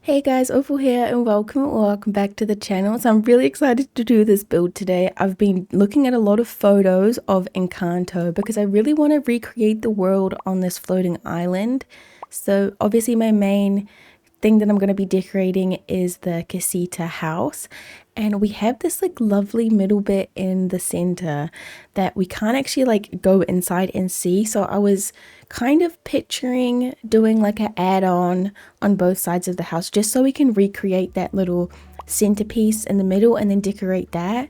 Hey guys, Opal here and welcome back to the channel. So I'm really excited to do this build today. I've been looking at a lot of photos of Encanto because I really want to recreate the world on this floating island. So obviously my main thing that I'm going to be decorating is the casita house, and we have this like lovely middle bit in the center that we can't actually like go inside and see. So I was kind of picturing doing like an add-on on both sides of the house just so we can recreate that little centerpiece in the middle and then decorate that.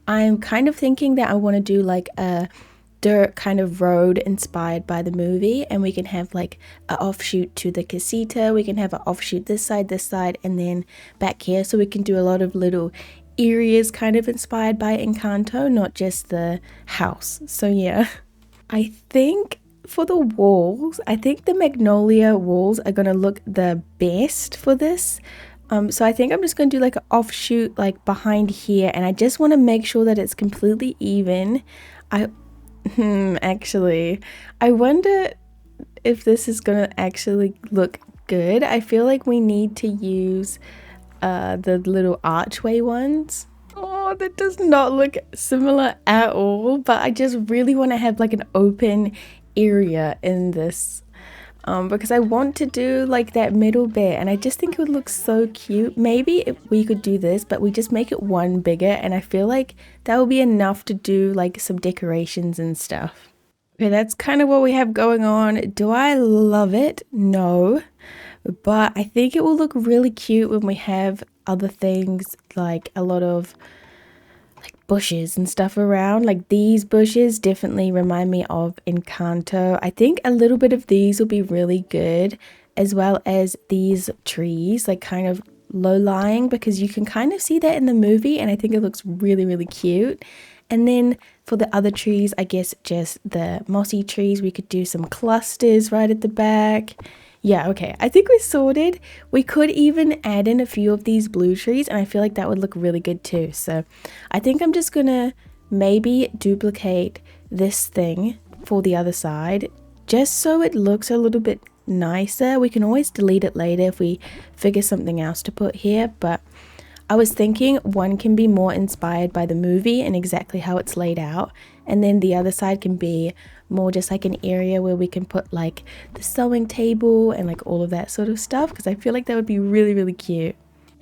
I'm kind of thinking that I want to do like a dirt kind of road inspired by the movie, and we can have like an offshoot to the casita. We can have an offshoot this side, and then back here, so we can do a lot of little areas kind of inspired by Encanto, not just the house. So yeah, I think for the walls, I think the magnolia walls are gonna look the best for this. So I think I'm just gonna do like an offshoot like behind here, and I just want to make sure that it's completely even. Actually, I wonder if this is gonna actually look good. I feel like we need to use the little archway ones. Oh, that does not look similar at all, but I just really want to have like an open area in this because I want to do like that middle bit, and I just think it would look so cute. Maybe if we could do this, but we just make it one bigger, and I feel like that will be enough to do like some decorations and stuff. Okay, that's kind of what we have going on. Do I love it? No, but I think it will look really cute when we have other things like a lot of bushes and stuff around. Like these bushes definitely remind me of Encanto. I think a little bit of these will be really good, as well as these trees like kind of low lying, because you can kind of see that in the movie, and I think it looks really cute. And then for the other trees, I guess just the mossy trees, we could do some clusters right at the back. Yeah, okay, I think we're sorted. We could even add in a few of these blue trees, and I feel like that would look really good too. So I think I'm just gonna maybe duplicate this thing for the other side, just so it looks a little bit nicer. We can always delete it later if we figure something else to put here, but I was thinking one can be more inspired by the movie and exactly how it's laid out, and then the other side can be more just like an area where we can put like the sewing table and like all of that sort of stuff, because I feel like that would be really cute.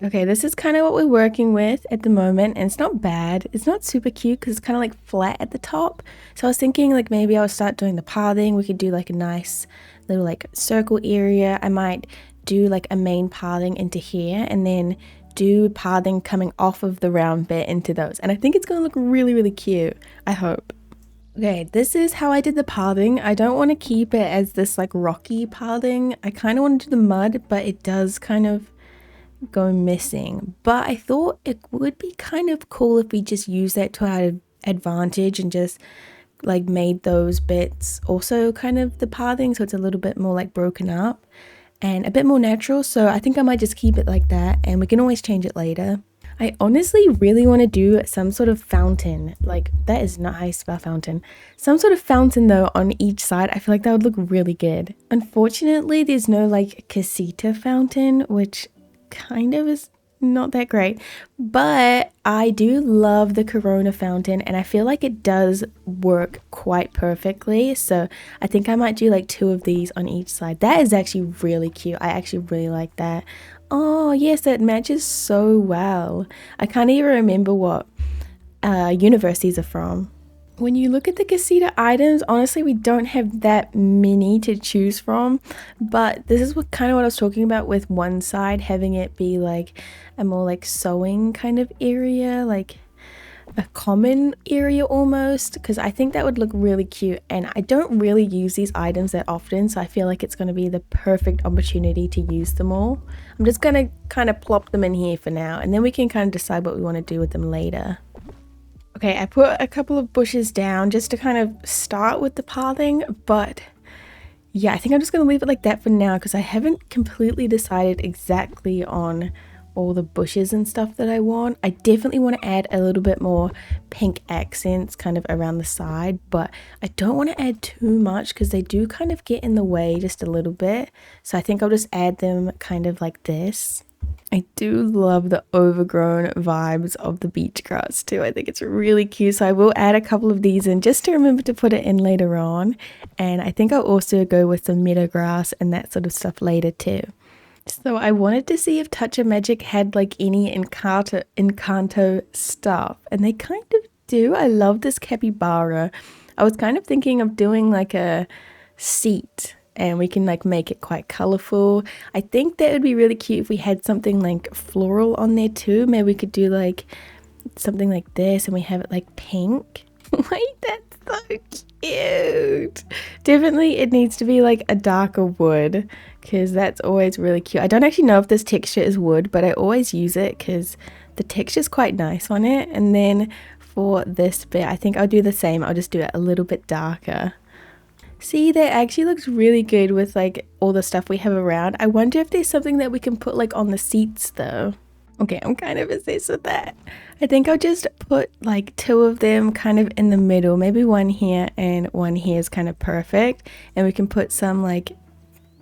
Okay, this is kind of what we're working with at the moment, and it's not bad. It's not super cute because it's kind of like flat at the top. So I was thinking like maybe I'll start doing the pathing. We could do like a nice little like circle area. I might do like a main pathing into here, and then do pathing coming off of the round bit into those, and I think it's gonna look really cute, I hope. Okay, this is how I did the pathing. I don't want to keep it as this like rocky pathing. I kind of want to do the mud, but it does kind of go missing. But I thought it would be kind of cool if we just use that to our advantage and just like made those bits also kind of the pathing, so it's a little bit more like broken up and a bit more natural. So I think I might just keep it like that, and we can always change it later. I honestly really want to do some sort of fountain. Like, that is not how you spell fountain. Some sort of fountain though on each side. I feel like that would look really good. Unfortunately, there's no like casita fountain, which kind of is not that great. But I do love the Corona fountain, and I feel like it does work quite perfectly. So I think I might do like 2 of these on each side. That is actually really cute. I actually really like that. Oh yes, that matches so well. I can't even remember what universe these are from. When you look at the casita items, honestly, we don't have that many to choose from, but this is what I was talking about with one side having it be like a more like sewing kind of area, like a common area almost, because I think that would look really cute, and I don't really use these items that often, so I feel like it's going to be the perfect opportunity to use them all. I'm just going to kind of plop them in here for now, and then we can kind of decide what we want to do with them later. Okay, I put a couple of bushes down just to kind of start with the pathing, but yeah, I think I'm just going to leave it like that for now because I haven't completely decided exactly on all the bushes and stuff that I want. I definitely want to add a little bit more pink accents kind of around the side, but I don't want to add too much because they do kind of get in the way just a little bit. So I think I'll just add them kind of like this. I do love the overgrown vibes of the beach grass too. I think it's really cute. So I will add a couple of these in just to remember to put it in later on. And I think I'll also go with some meadow grass and that sort of stuff later too. So I wanted to see if Touch of Magic had like any Encanto stuff. And they kind of do. I love this capybara. I was kind of thinking of doing like a seat and we can like make it quite colorful. I think that would be really cute if we had something like floral on there too. Maybe we could do like something like this and we have it like pink. Wait, that's so cute. Definitely it needs to be like a darker wood because that's always really cute. I don't actually know if this texture is wood, but I always use it because the texture is quite nice on it. And then for this bit, I think I'll do the same. I'll just do it a little bit darker. See, that actually looks really good with like all the stuff we have around. I wonder if there's something that we can put like on the seats though. Okay, I'm kind of obsessed with that. I think I'll just put like two of them kind of in the middle. Maybe one here and one here is kind of perfect. And we can put some like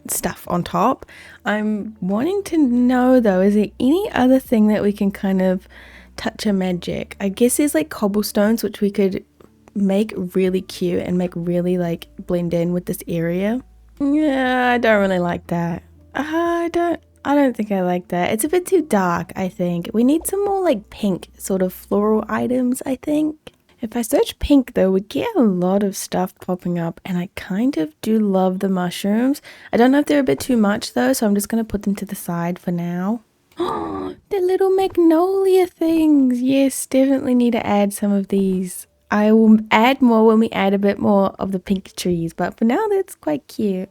stuff on top. I'm wanting to know though, is there any other thing that we can kind of touch a magic? I guess there's like cobblestones which we could make really cute and make really like blend in with this area. Yeah, I don't really like that. I don't think I like that. It's a bit too dark, I think. We need some more like pink sort of floral items, I think. If I search pink though, we get a lot of stuff popping up and I kind of do love the mushrooms. I don't know if they're a bit too much though, so I'm just going to put them to the side for now. Oh, the little magnolia things. Yes, definitely need to add some of these. I will add more when we add a bit more of the pink trees, but for now that's quite cute.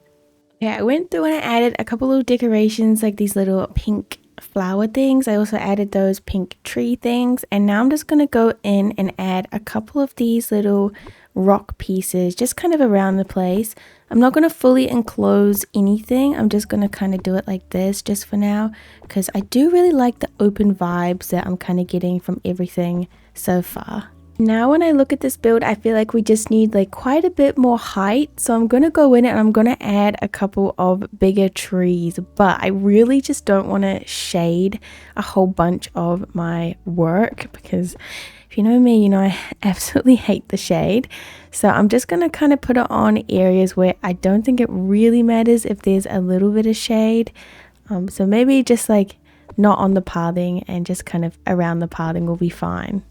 Yeah, I went through and I added a couple of decorations like these little pink flower things. I also added those pink tree things, and now I'm just going to go in and add a couple of these little rock pieces just kind of around the place. I'm not going to fully enclose anything. I'm just going to kind of do it like this just for now because I do really like the open vibes that I'm kind of getting from everything so far. Now when I look at this build, I feel like we just need like quite a bit more height. So I'm going to go in and I'm going to add a couple of bigger trees. But I really just don't want to shade a whole bunch of my work because if you know me, you know I absolutely hate the shade. So I'm just going to kind of put it on areas where I don't think it really matters if there's a little bit of shade. So maybe just like not on the pathing and just kind of around the pathing will be fine.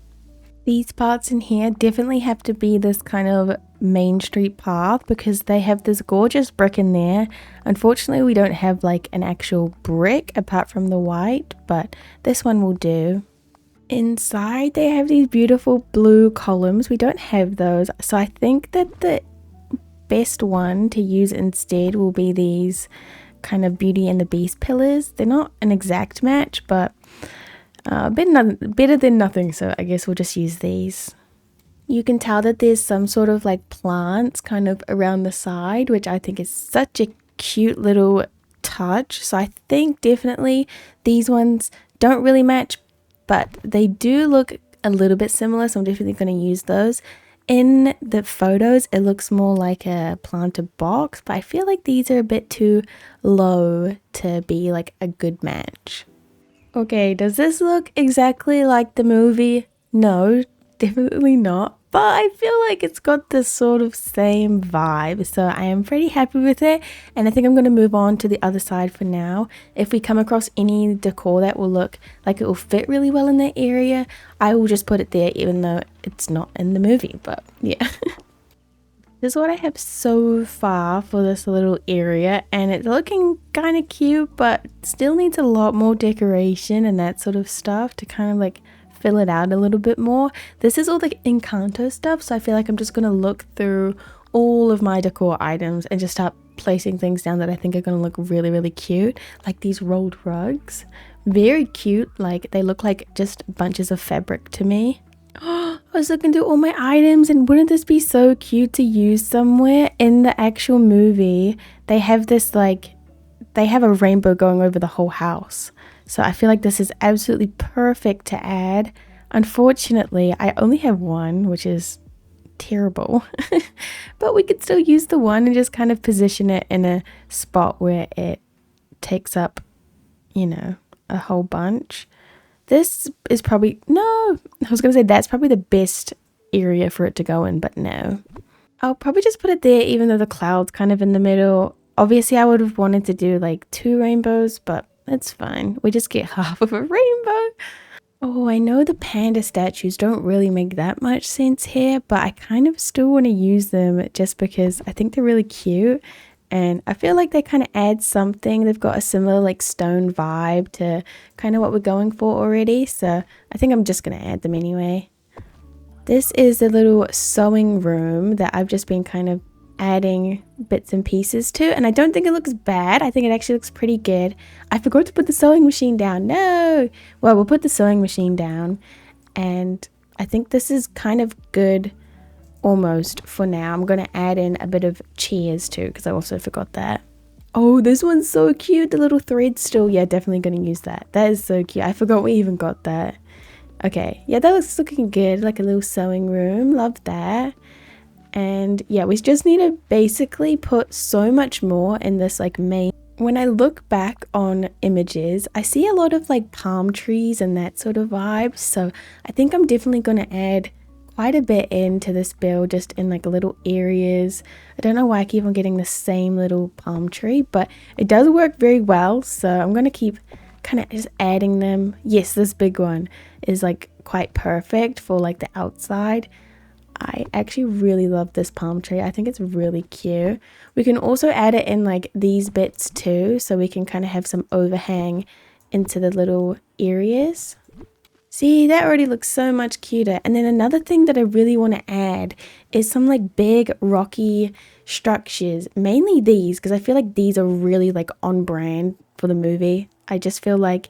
These parts in here definitely have to be this kind of main street path because they have this gorgeous brick in there. Unfortunately, we don't have like an actual brick apart from the white, but this one will do. Inside, they have these beautiful blue columns. We don't have those, so I think that the best one to use instead will be these kind of Beauty and the Beast pillars. They're not an exact match, but better than nothing, so I guess we'll just use these. You can tell that there's some sort of like plants kind of around the side, which I think is such a cute little touch. So I think definitely these ones don't really match, but they do look a little bit similar, so I'm definitely going to use those. In the photos, it looks more like a planted box, but I feel like these are a bit too low to be like a good match. Okay, does this look exactly like the movie? No, definitely not. But I feel like it's got this sort of same vibe, so I am pretty happy with it. And I think I'm going to move on to the other side for now. If we come across any decor that will look like it will fit really well in that area, I will just put it there even though it's not in the movie. But yeah. This is what I have so far for this little area, and it's looking kind of cute, but still needs a lot more decoration and that sort of stuff to kind of like fill it out a little bit more. This is all the Encanto stuff, so I feel like I'm just going to look through all of my decor items and just start placing things down that I think are going to look really, really cute. Like these rolled rugs. Very cute, like they look like just bunches of fabric to me. I was looking through all my items, and wouldn't this be so cute to use somewhere? In the actual movie, they have this like, they have a rainbow going over the whole house. So I feel like this is absolutely perfect to add. Unfortunately, I only have one, which is terrible. But we could still use the one and just kind of position it in a spot where it takes up, you know, a whole bunch. This is probably, no, I was going to say that's probably the best area for it to go in, but no. I'll probably just put it there even though the cloud's kind of in the middle. Obviously, I would have wanted to do like 2 rainbows, but it's fine. We just get half of a rainbow. Oh, I know the panda statues don't really make that much sense here, but I kind of still want to use them just because I think they're really cute. And I feel like they kind of add something. They've got a similar like stone vibe to kind of what we're going for already. So I think I'm just going to add them anyway. This is the little sewing room that I've just been kind of adding bits and pieces to, and I don't think it looks bad. I think it actually looks pretty good. I forgot to put the sewing machine down. No! Well, we'll put the sewing machine down, and I think this is kind of good almost for now. I'm going to add in a bit of chairs too, because I also forgot that. Oh, this one's so cute. The little thread still. Yeah, definitely going to use that. That is so cute. I forgot we even got that. Okay, yeah, that looks looking good. Like a little sewing room. Love that. And yeah, we just need to basically put so much more in this like main. When I look back on images, I see a lot of like palm trees and that sort of vibe. So I think I'm definitely going to add quite a bit into this build, just in like little areas. I don't know why I keep on getting the same little palm tree, but it does work very well. So I'm going to keep kind of just adding them. Yes, this big one is like quite perfect for like the outside. I actually really love this palm tree. I think it's really cute. We can also add it in like these bits too, so we can kind of have some overhang into the little areas. See, that already looks so much cuter. And then another thing that I really want to add is some like big rocky structures, mainly these, because I feel like these are really like on brand for the movie. I just feel like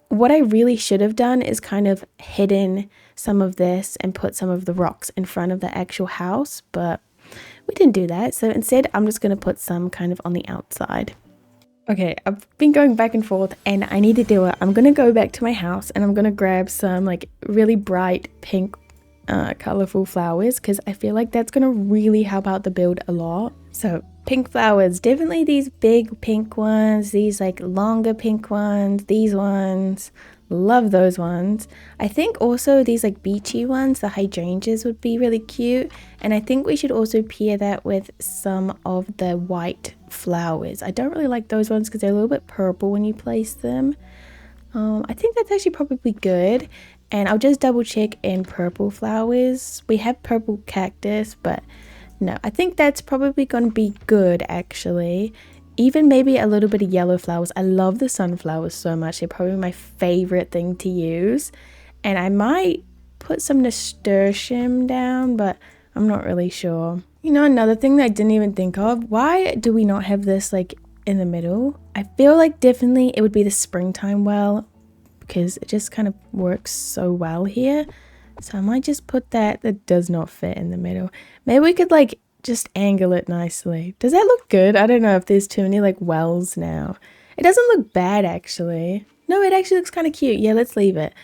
what I really should have done is kind of hidden some of this and put some of the rocks in front of the actual house, but we didn't do that. So instead, I'm just going to put some kind of on the outside. Okay, I've been going back and forth and I need to do it. I'm going to go back to my house and I'm going to grab some like really bright pink colorful flowers, because I feel like that's going to really help out the build a lot. So pink flowers, definitely these big pink ones, these like longer pink ones, these ones, love those ones. I think also these like beachy ones, the hydrangeas, would be really cute, and I think we should also pair that with some of the white flowers. I don't really like those ones because they're a little bit purple when you place them. I think that's actually probably good. And I'll just double check in purple flowers. We have purple cactus, but no, I think that's probably going to be good actually. Even maybe a little bit of yellow flowers. I love the sunflowers so much. They're probably my favorite thing to use. And I might put some nasturtium down, but I'm not really sure. You know, another thing that I didn't even think of, why do we not have this like in the middle? I feel like definitely it would be the springtime well, because it just kind of works so well here. So I might just put that does not fit in the middle. Maybe we could like just angle it nicely. Does that look good? I don't know if there's too many like wells now. It doesn't look bad actually. No, it actually looks kind of cute. Yeah, let's leave it.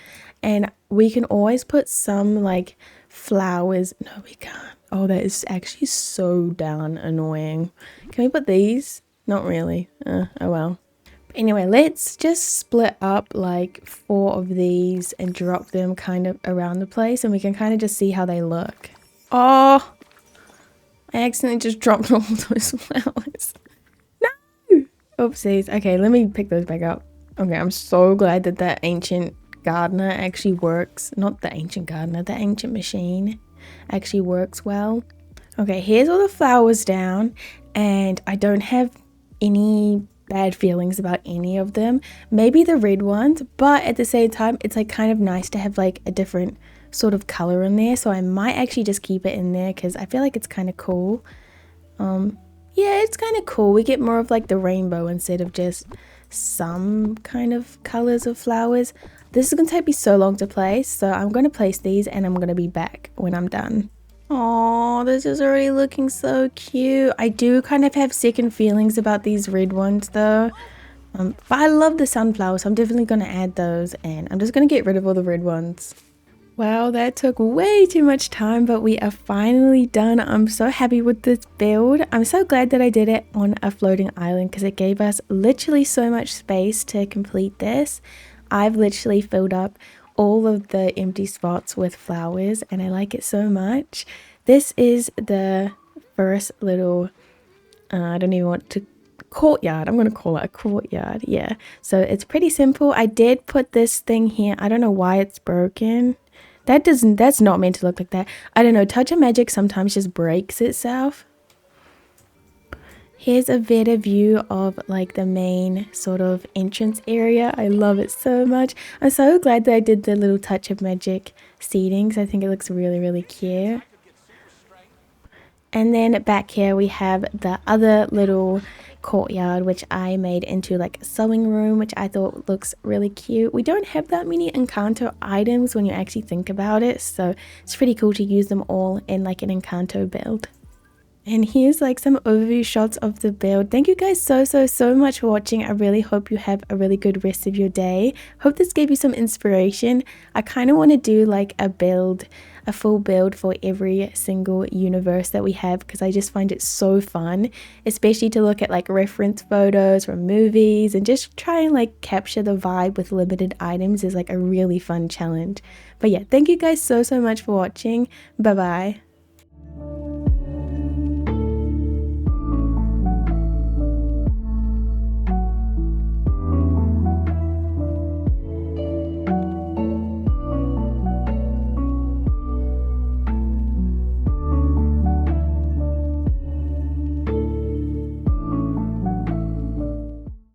And we can always put some like flowers. No, we can't. Oh, that is actually so darn annoying. Can we put these? Not really. Oh well. Anyway, let's just split up like 4 of these and drop them kind of around the place, and we can kind of just see how they look. Oh, I accidentally just dropped all those flowers. No! Oopsies. Okay, let me pick those back up. Okay, I'm so glad that that ancient gardener actually works. Not the ancient gardener, the ancient machine actually works well. Okay, here's all the flowers down, and I don't have any bad feelings about any of them. Maybe the red ones, but at the same time it's like kind of nice to have like a different sort of color in there, so I might actually just keep it in there because I feel like it's kind of cool. Yeah, it's kind of cool. We get more of like the rainbow instead of just some kind of colors of flowers. This is gonna take me so long to place, so I'm gonna place these and I'm gonna be back when I'm done. Oh, this is already looking so cute. I do kind of have second feelings about these red ones though. But I love the sunflowers, so I'm definitely going to add those, and I'm just going to get rid of all the red ones. Wow, that took way too much time, but we are finally done. I'm so happy with this build. I'm so glad that I did it on a floating island because it gave us literally so much space to complete this. I've literally filled up all of the empty spots with flowers and I like it so much. This is the first little, I don't even want to, courtyard. I'm going to call it a courtyard. Yeah. So it's pretty simple. I did put this thing here. I don't know why it's broken. That's not meant to look like that. I don't know. Touch of Magic sometimes just breaks itself. Here's a better view of like the main sort of entrance area. I love it so much. I'm so glad that I did the little Touch of Magic seating because I think it looks really, really cute. And then back here we have the other little courtyard which I made into like a sewing room, which I thought looks really cute. We don't have that many Encanto items when you actually think about it, so it's pretty cool to use them all in like an Encanto build. And here's like some overview shots of the build. Thank you guys so much for watching. I really hope you have a really good rest of your day. Hope this gave you some inspiration. I kind of want to do like a full build for every single universe that we have because I just find it so fun, especially to look at like reference photos from movies and just try and like capture the vibe with limited items is like a really fun challenge. But yeah, thank you guys so much for watching. Bye bye.